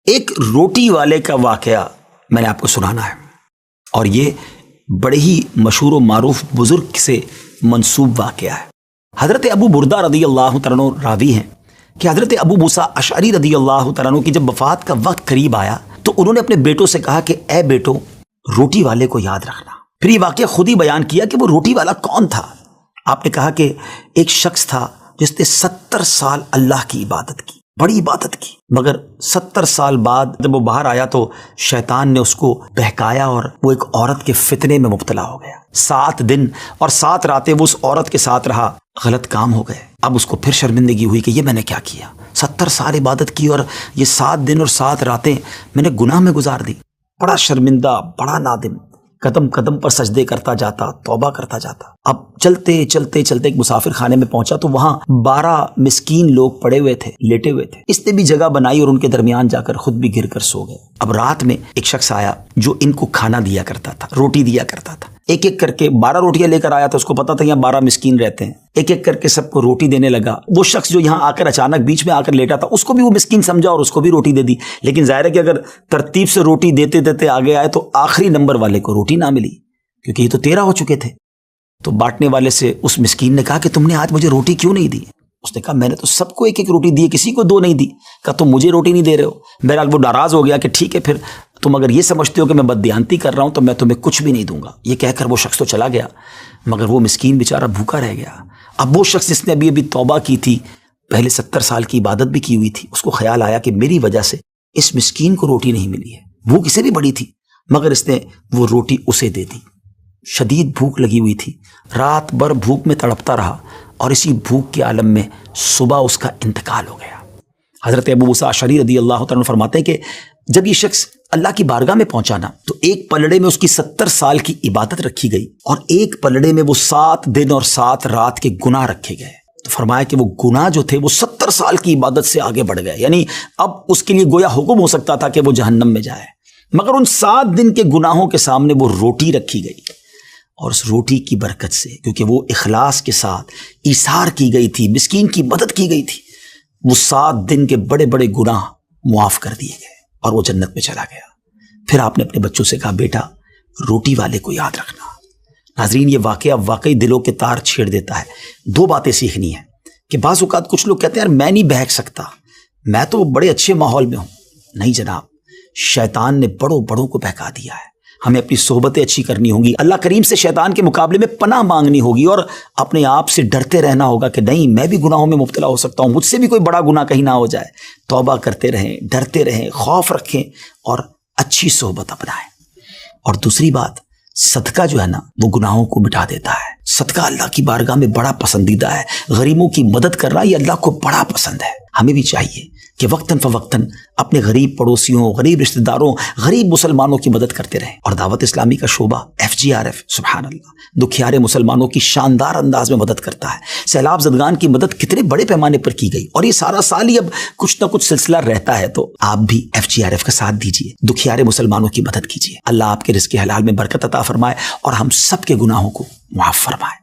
ایک روٹی والے کا واقعہ میں نے آپ کو سنانا ہے، اور یہ بڑے ہی مشہور و معروف بزرگ سے منسوب واقعہ ہے۔ حضرت ابو بردہ رضی اللہ تعالیٰ عنہ راوی ہیں کہ حضرت ابو موسیٰ اشعری رضی اللہ تعالیٰ عنہ کی جب وفات کا وقت قریب آیا تو انہوں نے اپنے بیٹوں سے کہا کہ اے بیٹو، روٹی والے کو یاد رکھنا۔ پھر یہ واقعہ خود ہی بیان کیا کہ وہ روٹی والا کون تھا۔ آپ نے کہا کہ ایک شخص تھا جس نے 70 سال اللہ کی عبادت کی، بڑی عبادت کی، مگر 70 سال بعد جب وہ باہر آیا تو شیطان نے اس کو بہکایا اور وہ ایک عورت کے فتنے میں مبتلا ہو گیا۔ 7 دن اور 7 راتیں وہ اس عورت کے ساتھ رہا، غلط کام ہو گئے۔ اب اس کو پھر شرمندگی ہوئی کہ یہ میں نے کیا کیا، 70 سال عبادت کی اور یہ 7 دن اور 7 راتیں میں نے گناہ میں گزار دی۔ بڑا شرمندہ، بڑا نادم، قدم قدم پر سجدے کرتا جاتا، توبہ کرتا جاتا۔ اب چلتے چلتے چلتے ایک مسافر خانے میں پہنچا تو وہاں 12 مسکین لوگ پڑے ہوئے تھے، لیٹے ہوئے تھے۔ اس نے بھی جگہ بنائی اور ان کے درمیان جا کر خود بھی گر کر سو گئے۔ اب رات میں ایک شخص آیا جو ان کو کھانا دیا کرتا تھا، روٹی دیا کرتا تھا۔ ایک ایک کر کے 12 روٹیاں لے کر آیا تھا، اس کو پتا تھا یہاں 12 مسکین رہتے ہیں۔ ایک ایک کر کے سب کو روٹی دینے لگا۔ وہ شخص جو یہاں آ کر اچانک بیچ میں آ کر لیٹا تھا، اس کو بھی وہ مسکین سمجھا اور اس کو بھی روٹی دے دی۔ لیکن ظاہر ہے کہ اگر ترتیب سے روٹی دیتے دیتے آگے آئے تو آخری نمبر والے کو روٹی نہ ملی، کیونکہ یہ تو 13 ہو چکے تھے۔ تو بانٹنے والے سے اس مسکین نے کہا کہ تم نے آج مجھے روٹی کیوں نہیں دی؟ اس نے کہا میں نے تو سب کو ایک ایک روٹی دی، کسی کو 2 نہیں دی۔ کہا تم مجھے روٹی نہیں دے رہے ہو۔ بہرحال وہ ناراض ہو گیا کہ ٹھیک ہے، پھر تم اگر یہ سمجھتے ہو کہ میں بددیانتی کر رہا ہوں تو میں تمہیں کچھ بھی نہیں دوں گا۔ یہ کہہ کر وہ شخص تو چلا گیا، مگر وہ مسکین بیچارہ بھوکا رہ گیا۔ اب وہ شخص جس نے ابھی توبہ کی تھی، پہلے 70 سال کی عبادت بھی کی ہوئی تھی، اس کو خیال آیا کہ میری وجہ سے اس مسکین کو روٹی نہیں ملی ہے۔ بھوک اسے بھی بڑی تھی، مگر اس نے وہ روٹی اسے دے دی۔ شدید بھوک لگی ہوئی تھی، رات بھر بھوک میں تڑپتا رہا اور اسی بھوک کے عالم میں صبح اس کا انتقال ہو گیا۔ حضرت ابو موسیٰ اشعری رضی اللہ تعالیٰ عنہ فرماتے ہیں کہ جب یہ شخص اللہ کی بارگاہ میں پہنچا نا تو ایک پلڑے میں اس کی 70 سال کی عبادت رکھی گئی اور ایک پلڑے میں وہ 7 دن اور 7 رات کے گناہ رکھے گئے۔ تو فرمایا کہ وہ گناہ جو تھے وہ 70 سال کی عبادت سے آگے بڑھ گئے، یعنی اب اس کے لیے گویا حکم ہو سکتا تھا کہ وہ جہنم میں جائے، مگر ان 7 دن کے گناہوں کے سامنے وہ روٹی رکھی گئی، اور اس روٹی کی برکت سے، کیونکہ وہ اخلاص کے ساتھ ایثار کی گئی تھی، مسکین کی مدد کی گئی تھی، وہ 7 دن کے بڑے بڑے گناہ معاف کر دیے گئے اور وہ جنت میں چلا گیا۔ پھر آپ نے اپنے بچوں سے کہا بیٹا روٹی والے کو یاد رکھنا۔ ناظرین، یہ واقعہ واقعی دلوں کے تار چھیڑ دیتا ہے۔ 2 باتیں سیکھنی ہیں کہ بعض اوقات کچھ لوگ کہتے ہیں یار میں نہیں بہک سکتا، میں تو بڑے اچھے ماحول میں ہوں۔ نہیں جناب، شیطان نے بڑوں بڑوں کو بہکا دیا ہے۔ ہمیں اپنی صحبتیں اچھی کرنی ہوں گی، اللہ کریم سے شیطان کے مقابلے میں پناہ مانگنی ہوگی اور اپنے آپ سے ڈرتے رہنا ہوگا کہ نہیں میں بھی گناہوں میں مبتلا ہو سکتا ہوں، مجھ سے بھی کوئی بڑا گناہ کہیں نہ ہو جائے۔ توبہ کرتے رہیں، ڈرتے رہیں، خوف رکھیں اور اچھی صحبت اپنائیں۔ اور دوسری بات، صدقہ جو ہے نا وہ گناہوں کو مٹا دیتا ہے۔ صدقہ اللہ کی بارگاہ میں بڑا پسندیدہ ہے، غریبوں کی مدد کرنا یہ اللہ کو بڑا پسند ہے۔ ہمیں بھی چاہیے کہ وقتاً فوقتاً اپنے غریب پڑوسیوں، غریب رشتہ داروں، غریب مسلمانوں کی مدد کرتے رہیں۔ اور دعوت اسلامی کا شعبہ FGRF سبحان اللہ دکھیارے مسلمانوں کی شاندار انداز میں مدد کرتا ہے۔ سیلاب زدگان کی مدد کتنے بڑے پیمانے پر کی گئی، اور یہ سارا سال ہی اب کچھ نہ کچھ سلسلہ رہتا ہے، تو آپ بھی FGRF کا ساتھ دیجیے، دکھیارے مسلمانوں کی مدد کیجیے۔ اللہ آپ کے رزق حلال میں برکت عطا فرمائے اور ہم سب کے گناہوں کو معاف فرمائے۔